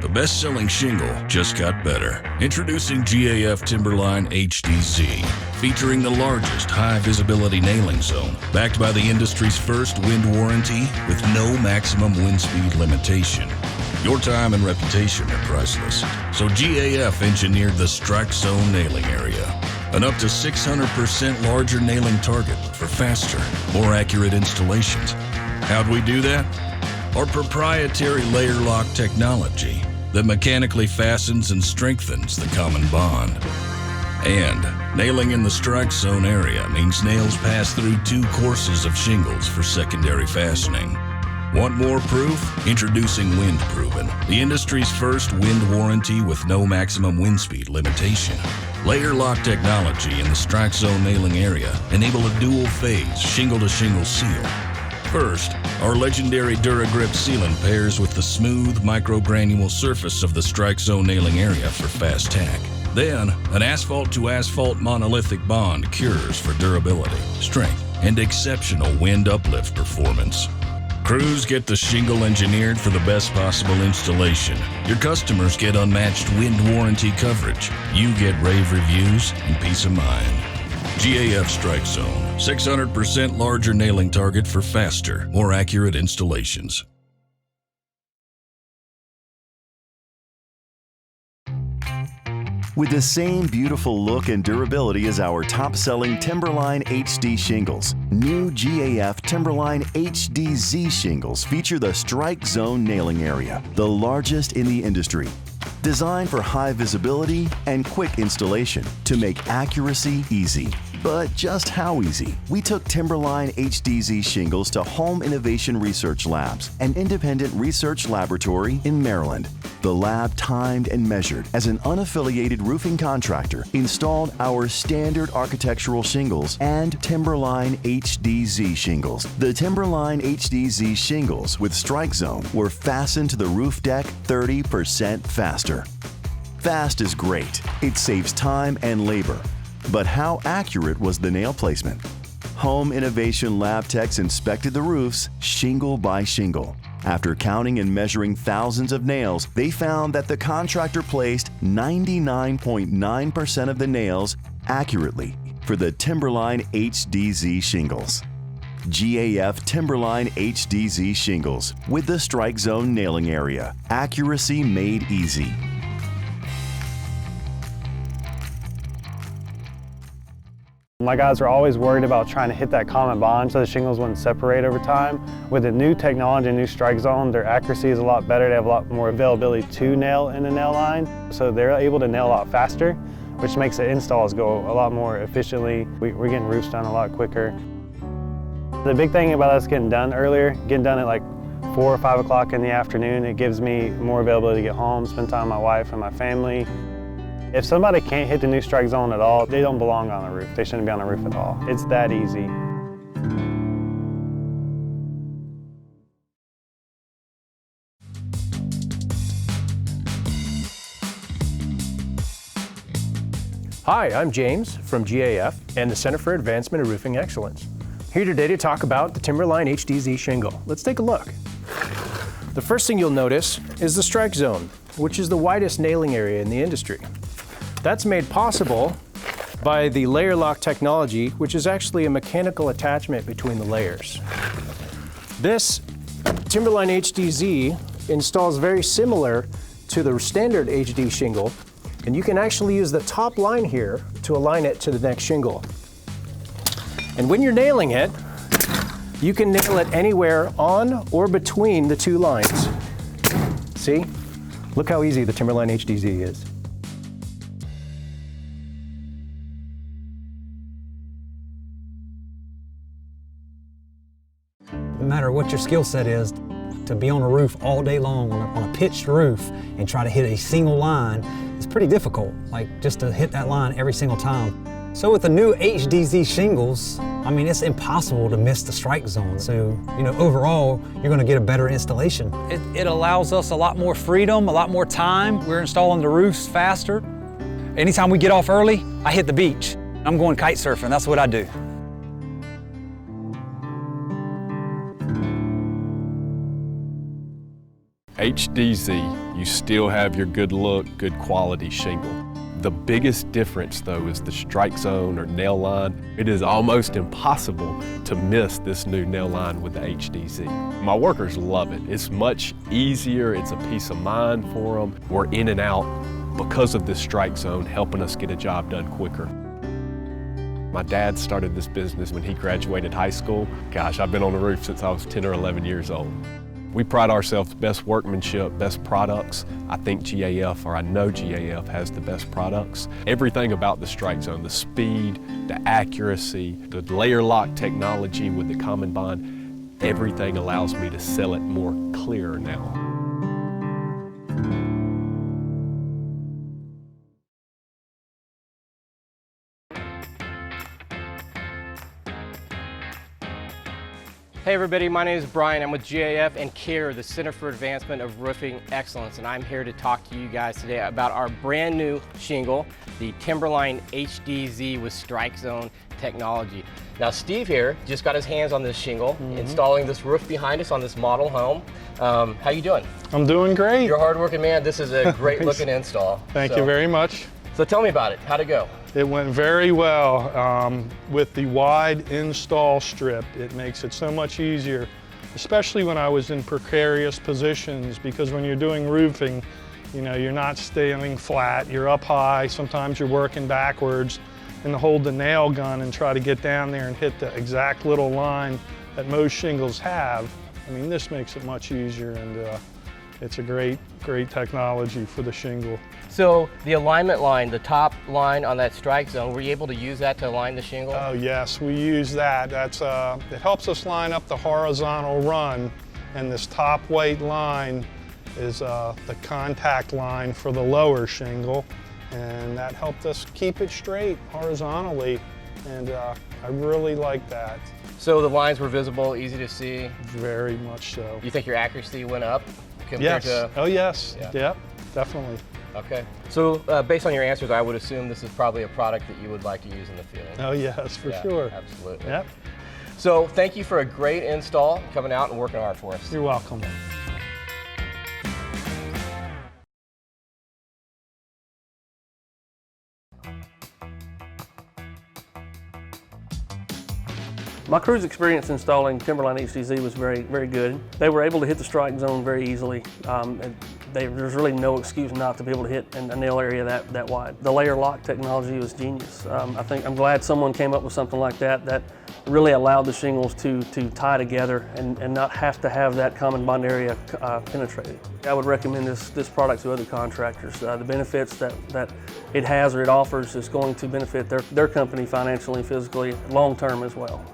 The best-selling shingle just got better. Introducing GAF Timberline HDZ, featuring the largest high-visibility nailing zone, backed by the industry's first wind warranty with no maximum wind speed limitation. Your time and reputation are priceless, so GAF engineered the Strike Zone nailing area. An up to 600% larger nailing target for faster, more accurate installations. How'd we do that? Our proprietary layer lock technology that mechanically fastens and strengthens the common bond. And nailing in the strike zone area means nails pass through 2 courses of shingles for secondary fastening. Want more proof? Introducing Wind Proven, the industry's first wind warranty with no maximum wind speed limitation. Layer lock technology in the strike zone nailing area enable a dual phase shingle-to-shingle seal. First, our legendary DuraGrip sealant pairs with the smooth microgranule surface of the strike zone nailing area for fast tack. Then, an asphalt-to-asphalt monolithic bond cures for durability, strength, and exceptional wind uplift performance. Crews get the shingle engineered for the best possible installation. Your customers get unmatched wind warranty coverage. You get rave reviews and peace of mind. GAF Strike Zone, 600% larger nailing target for faster, more accurate installations. With the same beautiful look and durability as our top-selling Timberline HD shingles, new GAF Timberline HDZ shingles feature the Strike Zone nailing area, the largest in the industry. Designed for high visibility and quick installation to make accuracy easy. But just how easy? We took Timberline HDZ shingles to Home Innovation Research Labs, an independent research laboratory in Maryland. The lab timed and measured as an unaffiliated roofing contractor installed our standard architectural shingles and Timberline HDZ shingles. The Timberline HDZ shingles with Strike Zone were fastened to the roof deck 30% faster. Fast is great. It saves time and labor. But how accurate was the nail placement? Home Innovation Lab techs inspected the roofs shingle by shingle. After counting and measuring thousands of nails, they found that the contractor placed 99.9% of the nails accurately for the Timberline HDZ shingles. GAF Timberline HDZ shingles with the Strike Zone nailing area. Accuracy made easy. My guys were always worried about trying to hit that common bond so the shingles wouldn't separate over time. With the new technology and new Strike Zone, their accuracy is a lot better. They have a lot more availability to nail in the nail line, so they're able to nail a lot faster, which makes the installs go a lot more efficiently. We're getting roofs done a lot quicker. The big thing about us getting done earlier, getting done at like 4 or 5 o'clock in the afternoon, it gives me more availability to get home, spend time with my wife and my family. If somebody can't hit the new Strike Zone at all, they don't belong on a roof. They shouldn't be on a roof at all. It's that easy. Hi, I'm James from GAF and the Center for Advancement of Roofing Excellence. Here today to talk about the Timberline HDZ shingle. Let's take a look. The first thing you'll notice is the Strike Zone, which is the widest nailing area in the industry. That's made possible by the layer lock technology, which is actually a mechanical attachment between the layers. This Timberline HDZ installs very similar to the standard HD shingle, and you can actually use the top line here to align it to the next shingle. And when you're nailing it, you can nail it anywhere on or between the 2 lines. See? Look how easy the Timberline HDZ is. No matter what your skill set is, to be on a roof all day long on a pitched roof and try to hit a single line is pretty difficult, like just to hit that line every single time. So with the new HDZ shingles, I mean, it's impossible to miss the Strike Zone. So, you know, overall, you're gonna get a better installation. It allows us a lot more freedom, a lot more time. We're installing the roofs faster. Anytime we get off early, I hit the beach. I'm going kite surfing, that's what I do. HDZ, you still have your good look, good quality shingle. The biggest difference though is the strike zone or nail line. It is almost impossible to miss this new nail line with the HDZ. My workers love it. It's much easier, it's a peace of mind for them. We're in and out because of this strike zone, helping us get a job done quicker. My dad started this business when he graduated high school. Gosh, I've been on the roof since I was 10 or 11 years old. We pride ourselves best workmanship, best products. I think GAF, or I know GAF, has the best products. Everything about the strike zone, the speed, the accuracy, the layer lock technology with the common bond, everything allows me to sell it more clear now. Hey everybody, my name is Brian. I'm with GAF and CARE, the Center for Advancement of Roofing Excellence, and I'm here to talk to you guys today about our brand new shingle, the Timberline HDZ with Strike Zone technology. Now Steve here just got his hands on this shingle, installing this roof behind us on this model home. How you doing? I'm doing great. You're a hard-working man. This is a great looking install. Thank you very much. So tell me about it. How'd it go? It went very well. With the wide install strip, it makes it so much easier, especially when I was in precarious positions, because when you're doing roofing, you know, you're not standing flat, you're up high, sometimes you're working backwards, and to hold the nail gun and try to get down there and hit the exact little line that most shingles have. I mean, this makes it much easier, and it's a great technology for the shingle. So the alignment line, the top line on that strike zone, were you able to use that to align the shingle? Oh yes, we use that. It helps us line up the horizontal run, and this top white line is the contact line for the lower shingle, and that helped us keep it straight horizontally, and I really like that. So the lines were visible, easy to see? Very much so. You think your accuracy went up Yes. compared to? Oh yes, Yeah. Yep, definitely. Okay. So based on your answers, I would assume this is probably a product that you would like to use in the field. Oh yes, for Yeah, sure. Absolutely. Yep. So thank you for a great install, coming out and working hard for us. You're welcome. My crew's experience installing Timberline HDZ was very good. They were able to hit the strike zone very easily. There's really no excuse not to be able to hit a nail area that wide. The layer lock technology was genius. I'm glad someone came up with something like that really allowed the shingles to tie together and not have to have that common bond area penetrated. I would recommend this product to other contractors. The benefits that it has or it offers is going to benefit their company financially and physically long term as well.